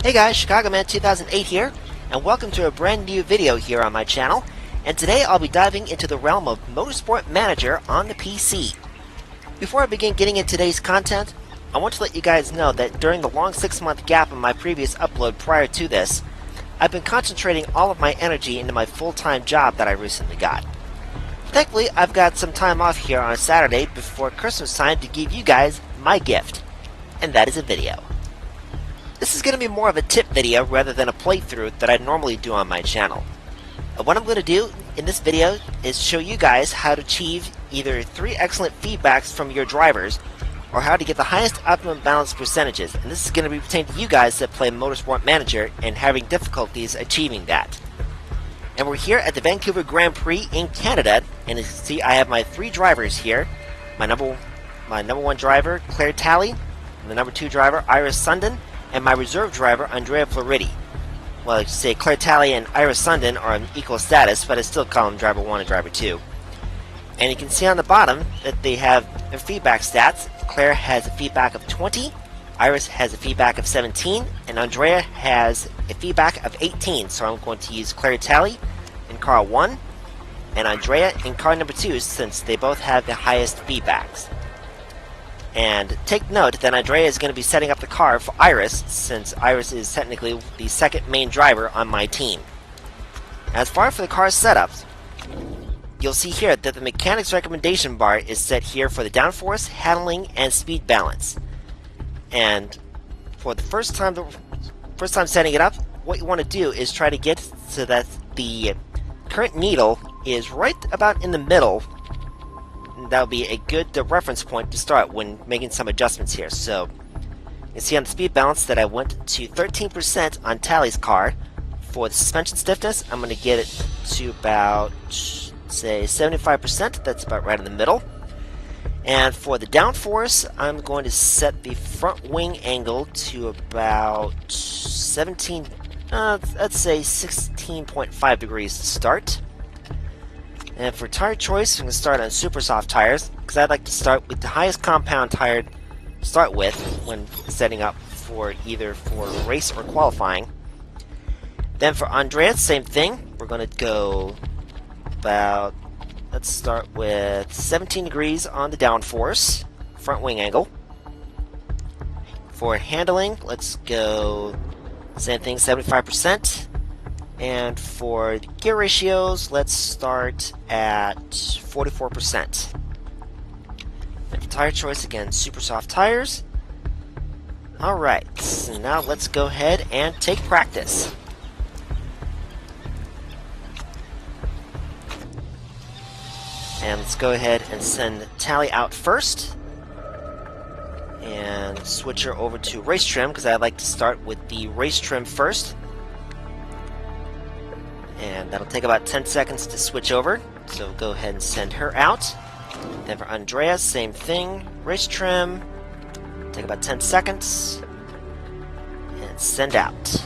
Hey guys, ChicagoMan 2008 here, and welcome to a brand new video here on my channel. And today I'll be diving into the realm of Motorsport Manager on the PC. Before I begin getting into today's content, I want to let you guys know that during the long 6-month gap in my previous upload prior to this, I've been concentrating all of my energy into my full-time job that I recently got. Thankfully, I've got some time off here on a Saturday before Christmas time to give you guys my gift, and that is a video. This is going to be more of a tip video rather than a playthrough that I normally do on my channel. What I'm going to do in this video is show you guys how to achieve either 3 excellent feedbacks from your drivers or how to get the highest optimum balance percentages, and this is going to be pertaining to you guys that play Motorsport Manager and having difficulties achieving that. And we're here at the Vancouver Grand Prix in Canada, and as you can see I have my 3 drivers here. My number 1 driver, Claire Talley, and the number 2 driver, Iris Sundin, and my reserve driver, Andrea Floridi. Well, I should say Claire Talley and Iris Sundin are in equal status, but I still call them driver 1 and driver 2. And you can see on the bottom that they have their feedback stats. Claire has a feedback of 20, Iris has a feedback of 17, and Andrea has a feedback of 18. So I'm going to use Claire Talley in car 1, and Andrea in car number 2, since they both have the highest feedbacks. And take note that Andrea is going to be setting up the car for Iris, since Iris is technically the second main driver on my team. As far for the car's setups, you'll see here that the mechanics recommendation bar is set here for the downforce, handling, and speed balance. And for the first time setting it up, what you want to do is try to get so that the current needle is right about in the middle. That'll be a good reference point to start when making some adjustments here. So you can see on the speed balance that I went to 13% on Talley's car. For the suspension stiffness, I'm going to get it to about, say, 75%. That's about right in the middle. And for the downforce, I'm going to set the front wing angle to about 17, let's say 16.5 degrees to start. And for tire choice, I'm going to start on super soft tires, because I'd like to start with the highest compound tire to start with when setting up for either for race or qualifying. Then for Andrea, same thing. We're going to go about, let's start with 17 degrees on the downforce, front wing angle. For handling, let's go same thing, 75%. And for the gear ratios, let's start at 44%. And for tire choice, again, super soft tires. Alright, so now let's go ahead and take practice. And let's go ahead and send Talley out first. And switch her over to race trim, because I like to start with the race trim first. And that'll take about 10 seconds to switch over, so go ahead and send her out. Then for Andrea, same thing, race trim, take about 10 seconds, and send out.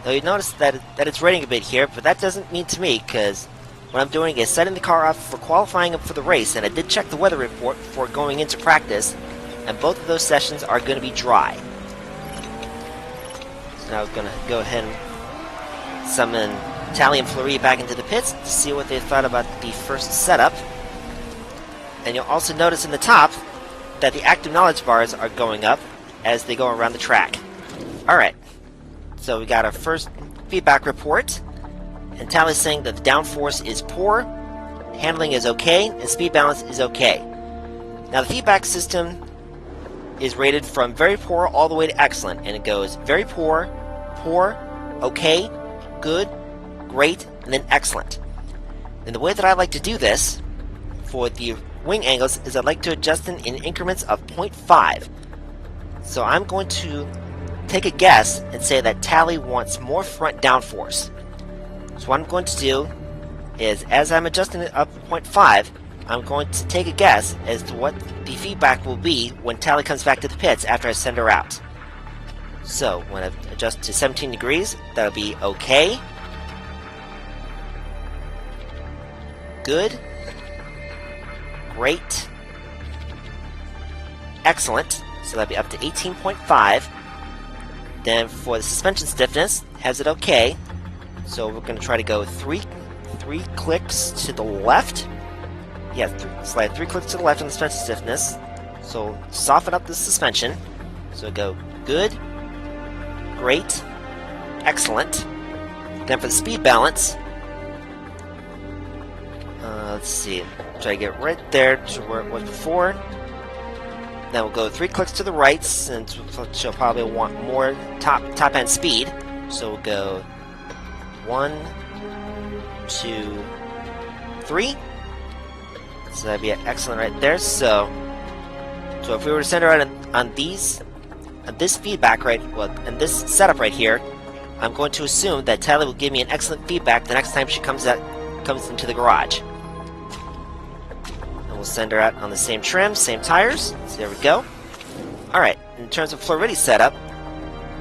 Now you notice that it's raining a bit here, but that doesn't mean to me, because what I'm doing is setting the car up for qualifying for the race, and I did check the weather report before going into practice, and both of those sessions are going to be dry. So now we're going to go ahead and summon Talley and Fleury back into the pits to see what they thought about the first setup. And you'll also notice in the top that the active knowledge bars are going up as they go around the track. Alright, so we got our first feedback report, and Talley's saying that the downforce is poor, handling is okay, and speed balance is okay. Now the feedback system is rated from very poor all the way to excellent, and it goes very poor, poor, okay, good, great, and then excellent. And the way that I like to do this for the wing angles is I like to adjust them in increments of 0.5. So I'm going to take a guess and say that Talley wants more front downforce. So what I'm going to do is, as I'm adjusting it up 0.5, I'm going to take a guess as to what the feedback will be when Talley comes back to the pits after I send her out. So when I adjust to 17 degrees, that'll be okay, good, great, excellent, so that'll be up to 18.5, Then for the suspension stiffness, has it okay. So we're going to try to go three clicks to the left. Yeah, slide 3 clicks to the left on the suspension stiffness. So soften up the suspension. So go good, great, excellent. Then for the speed balance, let's see, try to get right there to where it was before. Then we'll go 3 clicks to the right, since she'll probably want more top end speed. So we'll go 1, 2, 3. So that'd be excellent right there. So if we were to send her out on this feedback and this setup right here, I'm going to assume that Tyler will give me an excellent feedback the next time she comes into the garage. And we'll send her out on the same trim, same tires. So there we go. Alright, in terms of Floridi's setup,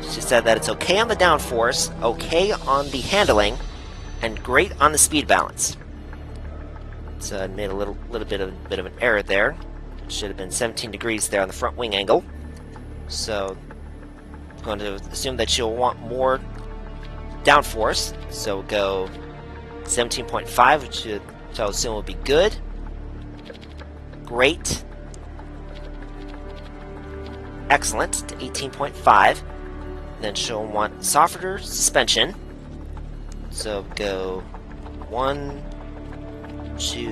she said that it's okay on the downforce, okay on the handling, and great on the speed balance. So I made a little bit of an error there. Should have been 17 degrees there on the front wing angle. So I'm going to assume that she'll want more downforce. So we'll go 17.5, which I'll assume will be good. Great. Excellent to 18.5. Then she'll want softer suspension. So go 1, 2,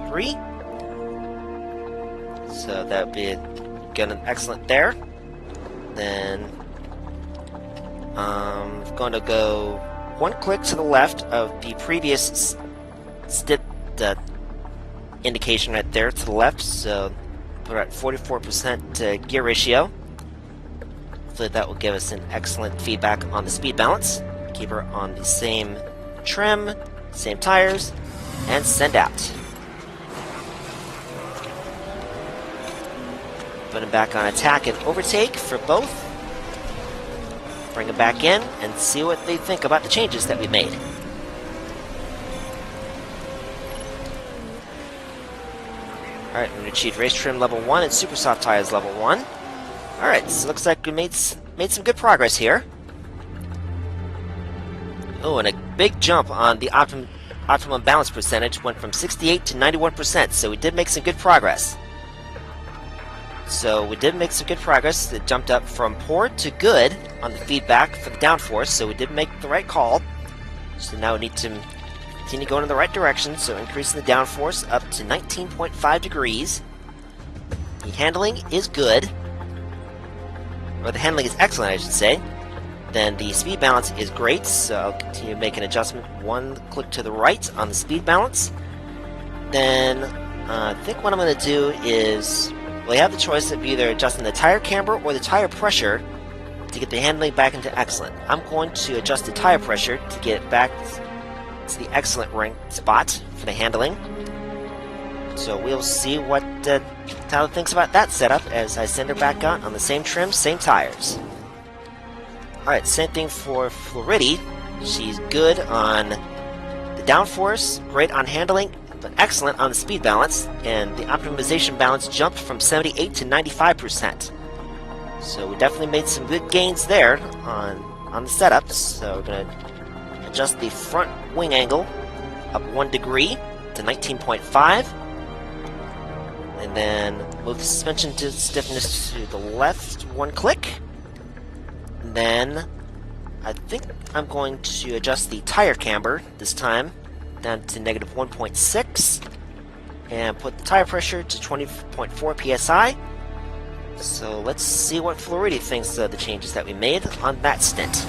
3. So that would be good and excellent there. Then I'm going to go 1 click to the left of the previous indication right there to the left. So put her at 44% gear ratio. Hopefully that will give us an excellent feedback on the speed balance. Keep her on the same trim, same tires, and send out. Put them back on attack and overtake for both. Bring them back in and see what they think about the changes that we made. Alright, we achieved race trim level 1 and super soft tires level 1. Alright, so looks like we made some good progress here. Oh, and a big jump on the optimum balance percentage, went from 68 to 91%, so we did make some good progress. It jumped up from poor to good on the feedback for the downforce, so we did make the right call. So now we need to continue going in the right direction, so increasing the downforce up to 19.5 degrees. The handling is good. Or the handling is excellent, I should say. Then the speed balance is great, so I'll continue to make an adjustment. 1 click to the right on the speed balance. Then I think what I'm going to do is, well, you have the choice of either adjusting the tire camber or the tire pressure to get the handling back into excellent. I'm going to adjust the tire pressure to get it back to the excellent rank spot for the handling. So we'll see what Tyler thinks about that setup as I send her back out on the same trim, same tires. Alright, same thing for Floridi. She's good on the downforce, great on handling, but excellent on the speed balance, and the optimization balance jumped from 78 to 95%. So we definitely made some good gains there on the setup. So we're going to adjust the front wing angle up 1 degree to 19.5. And then move the suspension to stiffness to the left 1 click. And then I think I'm going to adjust the tire camber this time down to negative 1.6 and put the tire pressure to 20.4 psi. So let's see what Floridi thinks of the changes that we made on that stint.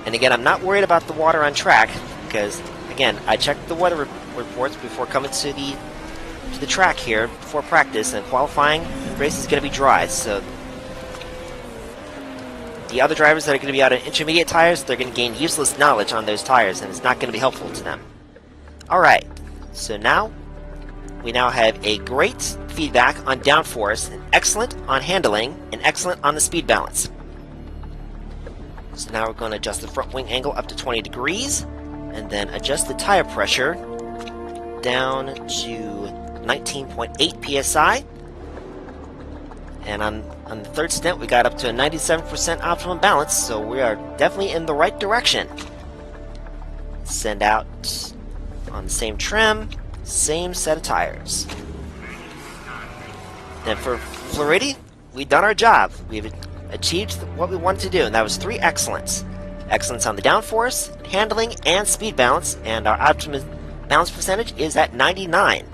And again, I'm not worried about the water on track because, again, I checked the weather reports before coming to the track here before practice, and qualifying race is going to be dry. So the other drivers that are going to be out on intermediate tires, they're going to gain useless knowledge on those tires, and it's not going to be helpful to them. Alright, so now we now have a great feedback on downforce, and excellent on handling, and excellent on the speed balance. So now we're going to adjust the front wing angle up to 20 degrees, and then adjust the tire pressure down to 19.8 psi. And on the third stint, we got up to a 97% optimum balance, so we are definitely in the right direction. Send out on the same trim, same set of tires. Then for Floridi, we've done our job. We've achieved what we wanted to do, and that was 3 excellence. Excellence on the downforce, handling, and speed balance, and our optimum balance percentage is at 99.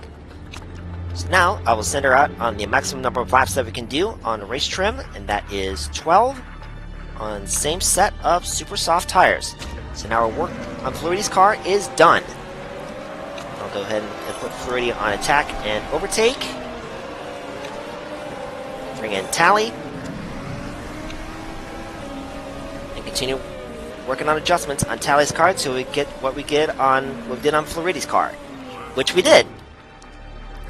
So now, I will send her out on the maximum number of laps that we can do on the race trim, and that is 12 on the same set of super soft tires. So now our work on Floridi's car is done. I'll go ahead and put Floridi on attack and overtake. Bring in Tally. And continue working on adjustments on Tally's car until we get what we did on Floridi's car. Which we did.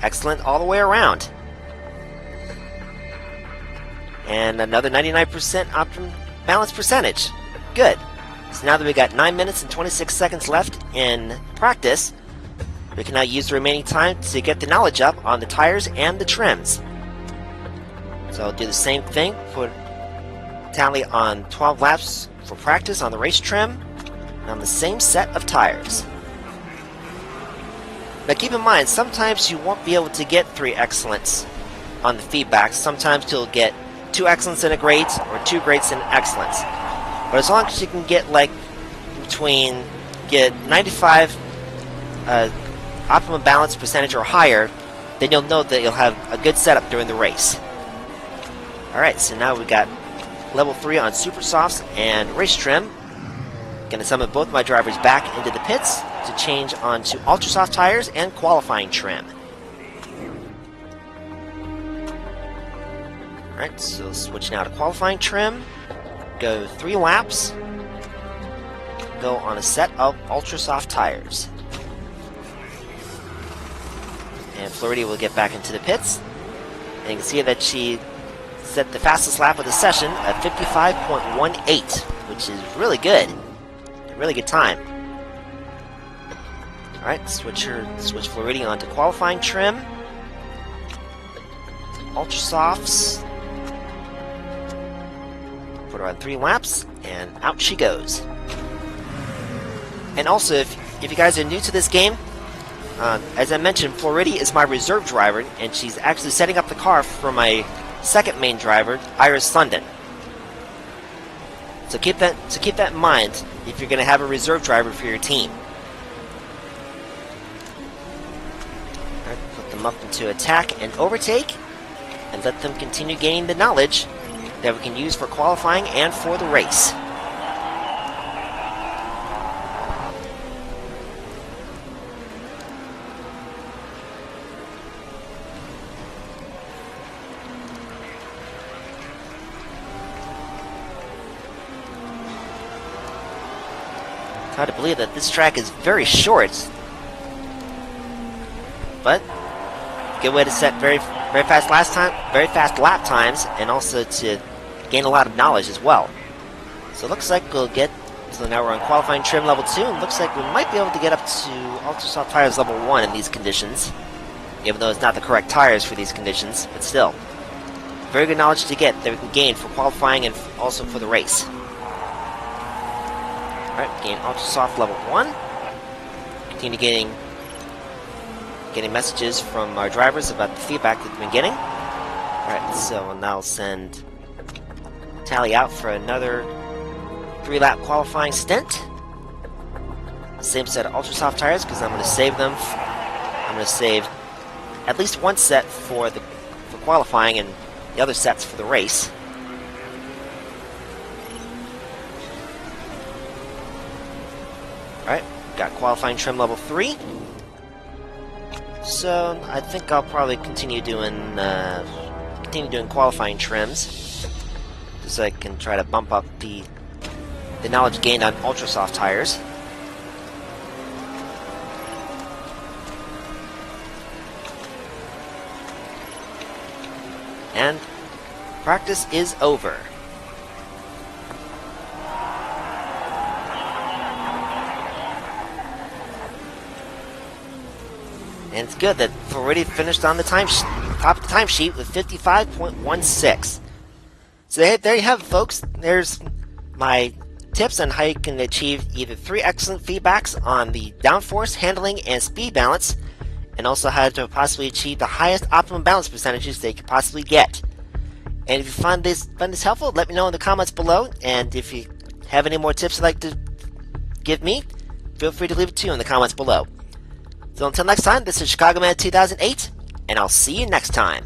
Excellent all the way around. And another 99% optimum balance percentage. Good. So now that we got 9 minutes and 26 seconds left in practice, we can now use the remaining time to get the knowledge up on the tires and the trims. So I'll do the same thing, put Tally on 12 laps for practice on the race trim, and on the same set of tires. Now keep in mind, sometimes you won't be able to get 3 excellence on the feedback. Sometimes you'll get 2 excellence in a great, or 2 greats in excellence. But as long as you can get like get 95 optimum balance percentage or higher, then you'll know that you'll have a good setup during the race. Alright, so now we got level 3 on super softs and race trim. Gonna summon both my drivers back into the pits to change onto ultra soft tires and qualifying trim. Alright, so switch now to qualifying trim. Go 3 laps. Go on a set of ultra soft tires. And Florida will get back into the pits. And you can see that she set the fastest lap of the session at 55.18, which is really good. A really good time. Alright, switch Floridian onto qualifying trim. Ultra softs. Put her on 3 laps, and out she goes. And also, if you guys are new to this game, as I mentioned, Floridi is my reserve driver, and she's actually setting up the car for my second main driver, Iris London. So keep that in mind if you're going to have a reserve driver for your team. Alright, put them up into attack and overtake, and let them continue gaining the knowledge that we can use for qualifying and for the race. Hard to believe that this track is very short, but good way to set very fast lap times, and also to gain a lot of knowledge as well. So it looks like we'll get. So now we're on qualifying trim level 2, and looks like we might be able to get up to ultra soft tires level 1 in these conditions, even though it's not the correct tires for these conditions. But still, very good knowledge to get that we can gain for qualifying and also for the race. Alright, gain ultra soft level 1. Continue getting messages from our drivers about the feedback that we've been getting. Alright, so I'll now send Tally out for another 3-lap qualifying stint. Same set of ultra soft tires, because I'm going to save them. I'm going to save at least 1 set for qualifying and the other sets for the race. Alright, got qualifying trim level 3. So I think I'll probably continue doing qualifying trims, so I can try to bump up the knowledge gained on ultra soft tires. And practice is over. And it's good that we've already finished on the time top of the timesheet with 55.16. So there you have it, folks. There's my tips on how you can achieve either 3 excellent feedbacks on the downforce, handling, and speed balance, and also how to possibly achieve the highest optimum balance percentages they could possibly get. And if you find this helpful, let me know in the comments below, and if you have any more tips you'd like to give me, feel free to leave it too in the comments below. So until next time, this is Chicago Man 2008, and I'll see you next time.